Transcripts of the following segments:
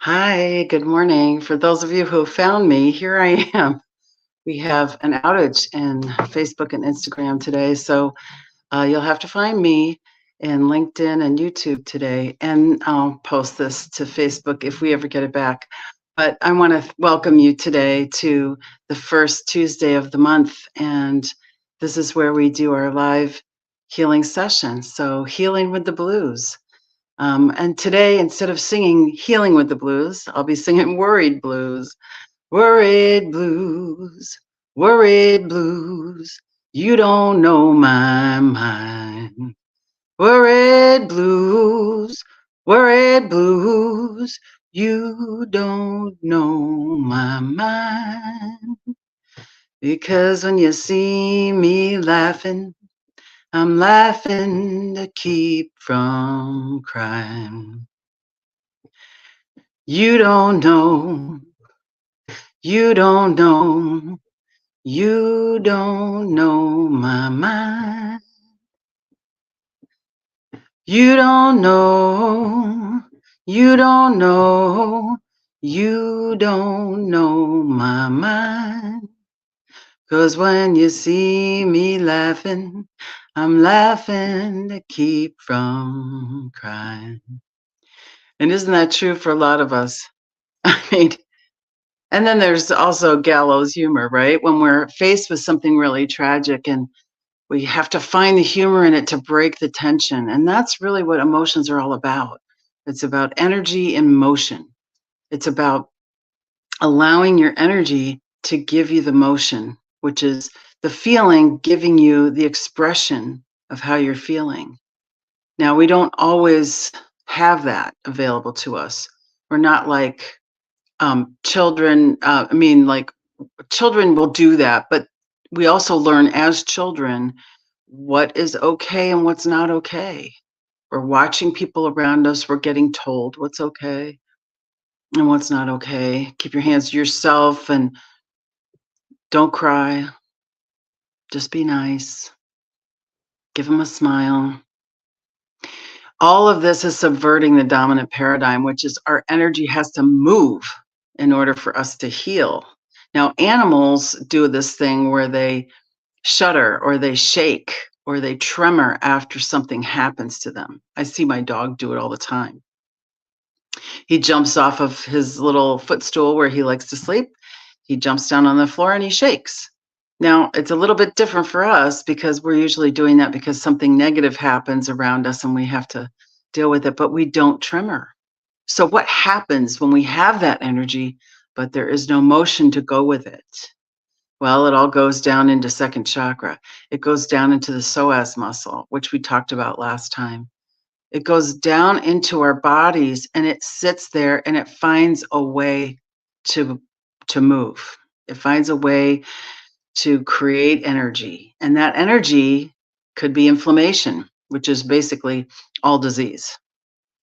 Hi, good morning. For those of you who found me, here I am. We have an outage in Facebook and Instagram today, so you'll have to find me in LinkedIn and YouTube today, and I'll post this to Facebook if we ever get it back. But I want to welcome you today to the first Tuesday of the month, and this is where we do our live healing session. So, Healing with the Blues. And today, instead of singing Healing with the Blues, I'll be singing Worried Blues. Worried blues, worried blues, you don't know my mind. Worried blues, you don't know my mind. Because when you see me laughing, I'm laughing to keep from crying. You don't know, you don't know, you don't know my mind. You don't know, you don't know, you don't know my mind. 'Cause when you see me laughing, I'm laughing to keep from crying. And isn't that true for a lot of us? I mean, and then there's also gallows humor, right? When we're faced with something really tragic and we have to find the humor in it to break the tension. And that's really what emotions are all about. It's about energy and motion. It's about allowing your energy to give you the motion, which is the feeling giving you the expression of how you're feeling. Now, we don't always have that available to us. We're not like children. Like children will do that, but we also learn as children what is okay and what's not okay. We're watching people around us. We're getting told what's okay and what's not okay. Keep your hands to yourself and don't cry. Just be nice. Give them a smile. All of this is subverting the dominant paradigm, which is our energy has to move in order for us to heal. Now, animals do this thing where they shudder or they shake or they tremor after something happens to them. I see my dog do it all the time. He jumps off of his little footstool where he likes to sleep. He jumps down on the floor and he shakes. Now, it's a little bit different for us because we're usually doing that because something negative happens around us and we have to deal with it, but we don't tremor. So, what happens when we have that energy, but there is no motion to go with it? Well, it all goes down into second chakra. It goes down into the psoas muscle, which we talked about last time. It goes down into our bodies and it sits there and it finds a way to move. It finds a way to create energy. And that energy could be inflammation, which is basically all disease.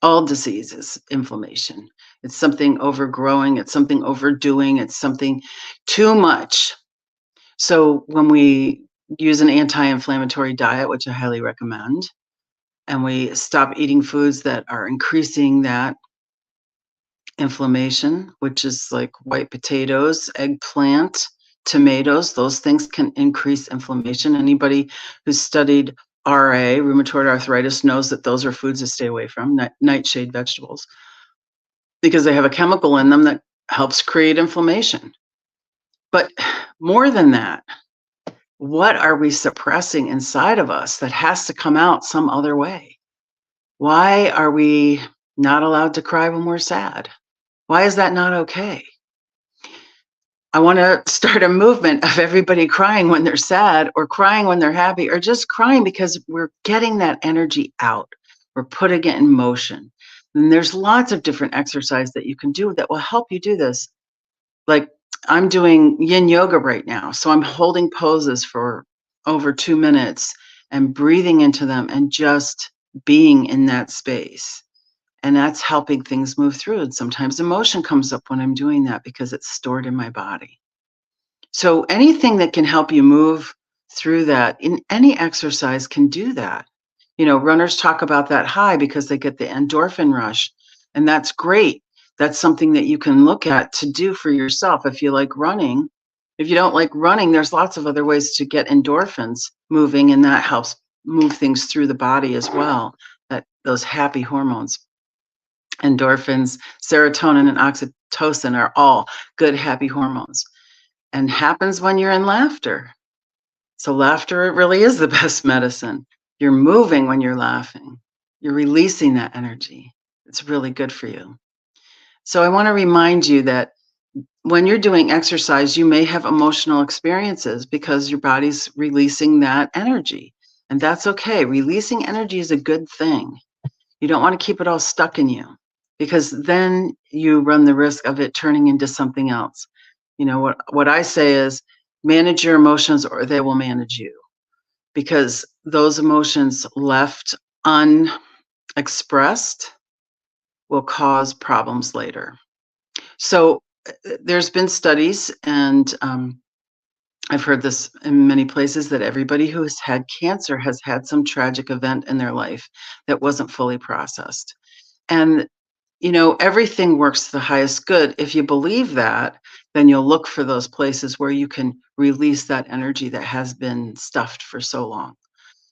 All disease is inflammation. It's something overgrowing, it's something overdoing, it's something too much. So when we use an anti-inflammatory diet, which I highly recommend, and we stop eating foods that are increasing that inflammation, which is like white potatoes, eggplant, tomatoes, those things can increase inflammation. Anybody who's studied RA, rheumatoid arthritis, knows that those are foods to stay away from, nightshade vegetables, because they have a chemical in them that helps create inflammation. But more than that, what are we suppressing inside of us that has to come out some other way? Why are we not allowed to cry when we're sad? Why is that not okay? I want to start a movement of everybody crying when they're sad or crying when they're happy or just crying because we're getting that energy out. We're putting it in motion. And there's lots of different exercises that you can do that will help you do this. Like I'm doing yin yoga right now. So I'm holding poses for over 2 minutes and breathing into them and just being in that space. And that's helping things move through. And sometimes emotion comes up when I'm doing that because it's stored in my body. So anything that can help you move through that in any exercise can do that. You know, runners talk about that high because they get the endorphin rush, and that's great. That's something that you can look at to do for yourself. If you like running, if you don't like running, there's lots of other ways to get endorphins moving, and that helps move things through the body as well. That those happy hormones, endorphins, serotonin, and oxytocin are all good, happy hormones, and happens when you're in laughter. So laughter, it really is the best medicine. You're moving when you're laughing. You're releasing that energy. It's really good for you. So I want to remind you that when you're doing exercise, you may have emotional experiences because your body's releasing that energy. And that's okay. Releasing energy is a good thing. You don't want to keep it all stuck in you, because then you run the risk of it turning into something else. You know, what I say is manage your emotions or they will manage you, because those emotions left unexpressed will cause problems later. So there's been studies, and I've heard this in many places, that everybody who has had cancer has had some tragic event in their life that wasn't fully processed. And everything works to the highest good. If you believe that, then you'll look for those places where you can release that energy that has been stuffed for so long.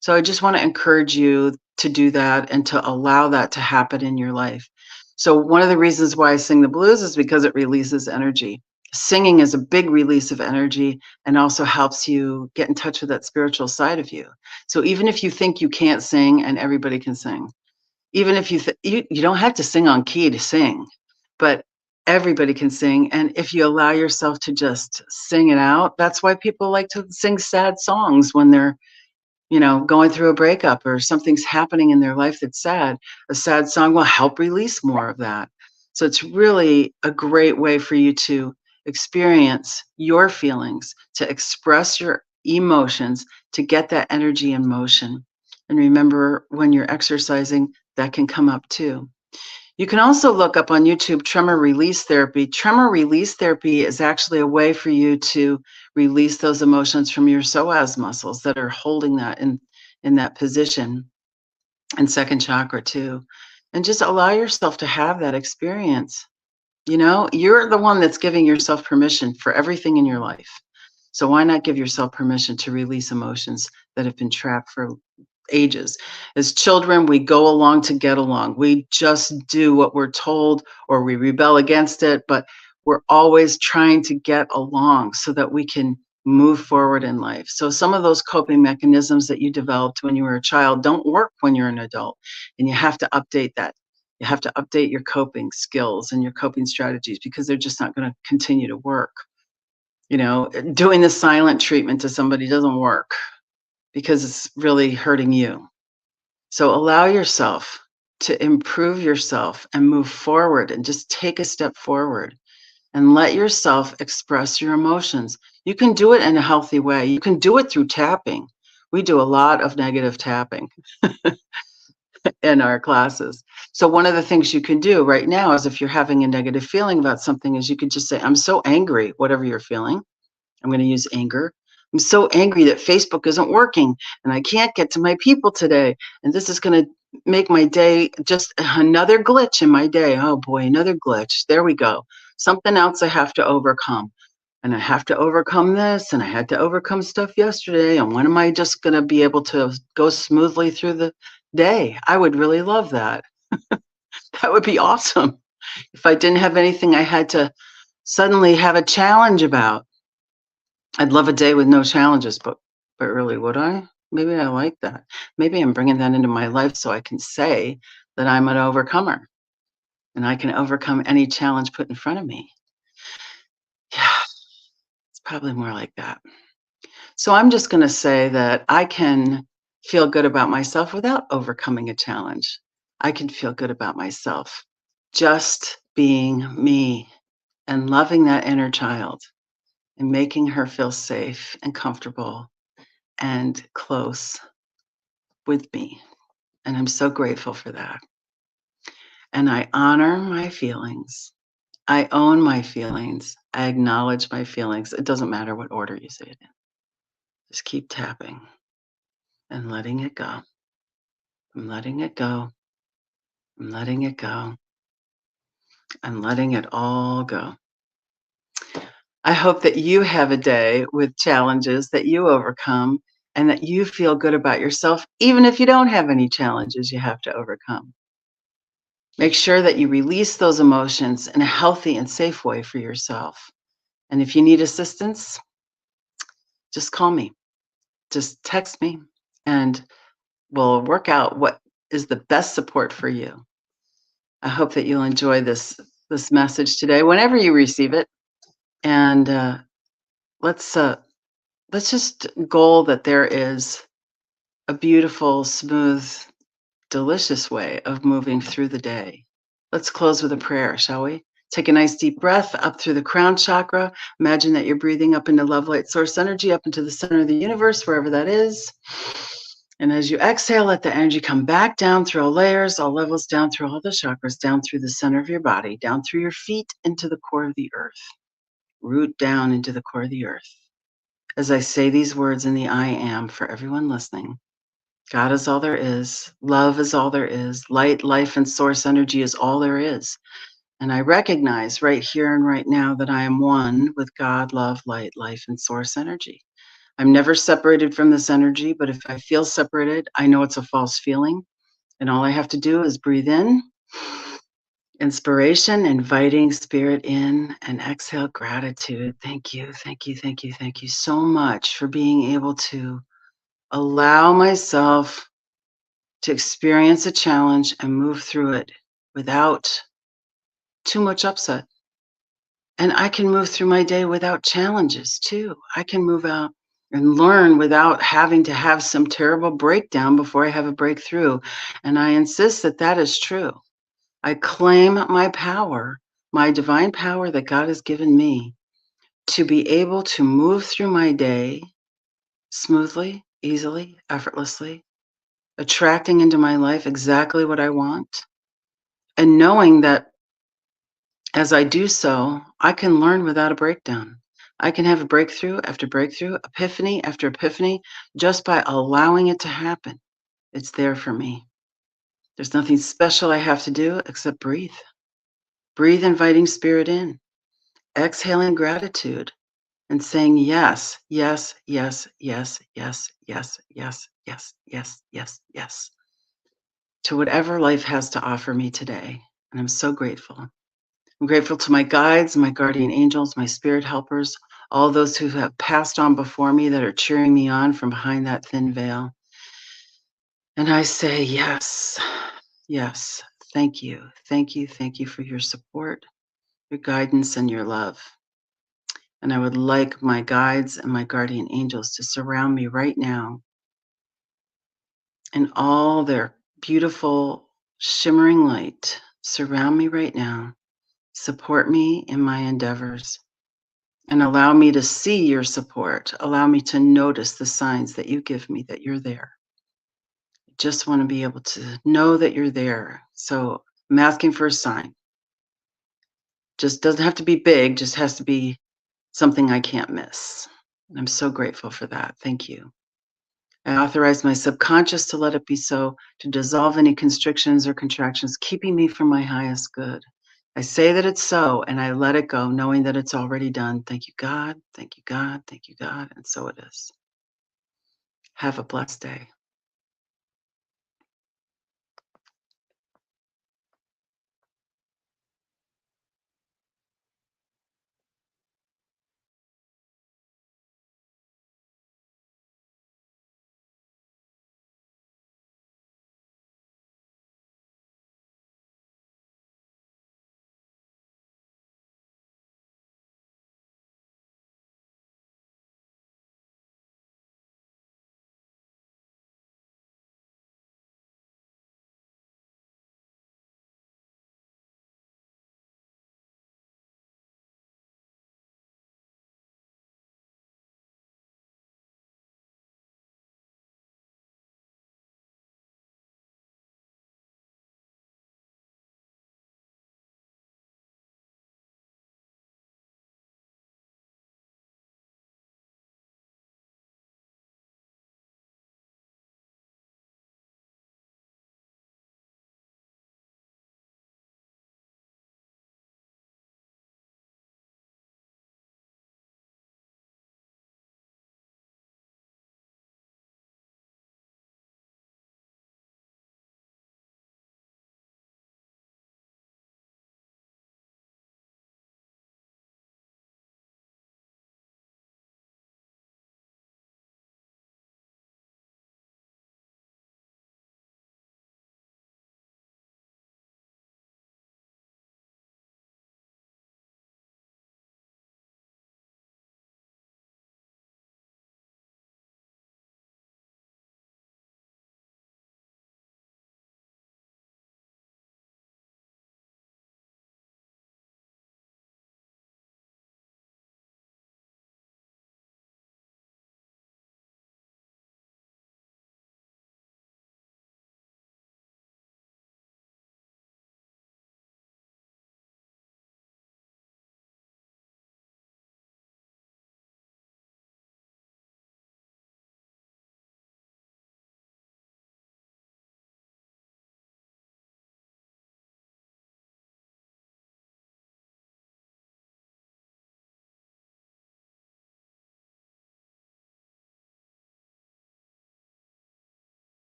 So I just want to encourage you to do that and to allow that to happen in your life. So one of the reasons why I sing the blues is because it releases energy. Singing is a big release of energy and also helps you get in touch with that spiritual side of you. So even if you think you can't sing, and everybody can sing, even if you don't have to sing on key to sing, but everybody can sing. And if you allow yourself to just sing it out, that's why people like to sing sad songs when they're going through a breakup or something's happening in their life that's sad. A sad song will help release more of that. So it's really a great way for you to experience your feelings, to express your emotions, to get that energy in motion. And remember, when you're exercising, that can come up too. You can also look up on YouTube tremor release therapy. Tremor release therapy is actually a way for you to release those emotions from your psoas muscles that are holding that in that position, and second chakra too. And just allow yourself to have that experience. You're the one that's giving yourself permission for everything in your life. So why not give yourself permission to release emotions that have been trapped for ages? As children, we go along to get along. We just do what we're told, or we rebel against it, but we're always trying to get along so that we can move forward in life. So some of those coping mechanisms that you developed when you were a child don't work when you're an adult, and you have to update that. You have to update your coping skills and your coping strategies, because they're just not going to continue to work. Doing the silent treatment to somebody doesn't work because it's really hurting you. So allow yourself to improve yourself and move forward, and just take a step forward and let yourself express your emotions. You can do it in a healthy way. You can do it through tapping. We do a lot of negative tapping in our classes. So one of the things you can do right now is, if you're having a negative feeling about something, is you could just say, I'm so angry, whatever you're feeling. I'm going to use anger. I'm so angry that Facebook isn't working and I can't get to my people today. And this is going to make my day just another glitch in my day. Oh boy, another glitch. There we go. Something else I have to overcome. And I have to overcome this, and I had to overcome stuff yesterday. And when am I just going to be able to go smoothly through the day? I would really love that. That would be awesome. If I didn't have anything I had to suddenly have a challenge about. I'd love a day with no challenges, but really, would I? Maybe I like that. Maybe I'm bringing that into my life so I can say that I'm an overcomer and I can overcome any challenge put in front of me. Yeah, it's probably more like that. So I'm just going to say that I can feel good about myself without overcoming a challenge. I can feel good about myself just being me and loving that inner child and making her feel safe and comfortable and close with me. And I'm so grateful for that. And I honor my feelings. I own my feelings. I acknowledge my feelings. It doesn't matter what order you say it in. Just keep tapping and letting it go. I'm letting it go. I'm letting it go. and letting it all go. I hope that you have a day with challenges that you overcome and that you feel good about yourself, even if you don't have any challenges you have to overcome. Make sure that you release those emotions in a healthy and safe way for yourself. And if you need assistance, just call me, just text me, and we'll work out what is the best support for you. I hope that you'll enjoy this message today, whenever you receive it. And let's just goal that there is a beautiful, smooth, delicious way of moving through the day. Let's close with a prayer, shall we? Take a nice deep breath up through the crown chakra. Imagine that you're breathing up into love, light, source energy, up into the center of the universe, wherever that is. And as you exhale, let the energy come back down through all layers, all levels, down through all the chakras, down through the center of your body, down through your feet into the core of the earth. Root down into the core of the earth. As I say these words in the I am for everyone listening, God is all there is. Love is all there is. Light, life, and source energy is all there is. And I recognize right here and right now that I am one with God, love, light, life, and source energy. I'm never separated from this energy, but if I feel separated, I know it's a false feeling. And all I have to do is breathe in, inspiration, inviting spirit in, and exhale, gratitude. Thank you, thank you, thank you, thank you so much for being able to allow myself to experience a challenge and move through it without too much upset. And I can move through my day without challenges too. I can move out and learn without having to have some terrible breakdown before I have a breakthrough. And I insist that that is true. I claim my power, my divine power that God has given me to be able to move through my day smoothly, easily, effortlessly, attracting into my life exactly what I want, and knowing that as I do so, I can learn without a breakdown. I can have a breakthrough after breakthrough, epiphany after epiphany, just by allowing it to happen. It's there for me. There's nothing special I have to do except breathe. Breathe, inviting spirit in, exhaling gratitude, and saying yes, yes, yes, yes, yes, yes, yes, yes, yes, yes, yes, to whatever life has to offer me today. And I'm so grateful. I'm grateful to my guides, my guardian angels, my spirit helpers, all those who have passed on before me that are cheering me on from behind that thin veil. And I say, yes, yes, thank you. Thank you. Thank you for your support, your guidance, and your love. And I would like my guides and my guardian angels to surround me right now in all their beautiful, shimmering light. Surround me right now. Support me in my endeavors. And allow me to see your support. Allow me to notice the signs that you give me that you're there. I just want to be able to know that you're there. So I'm asking for a sign. Just doesn't have to be big, just has to be something I can't miss. And I'm so grateful for that. Thank you. I authorize my subconscious to let it be so, to dissolve any constrictions or contractions, keeping me from my highest good. I say that it's so, and I let it go, knowing that it's already done. Thank you, God. Thank you, God. Thank you, God. And so it is. Have a blessed day.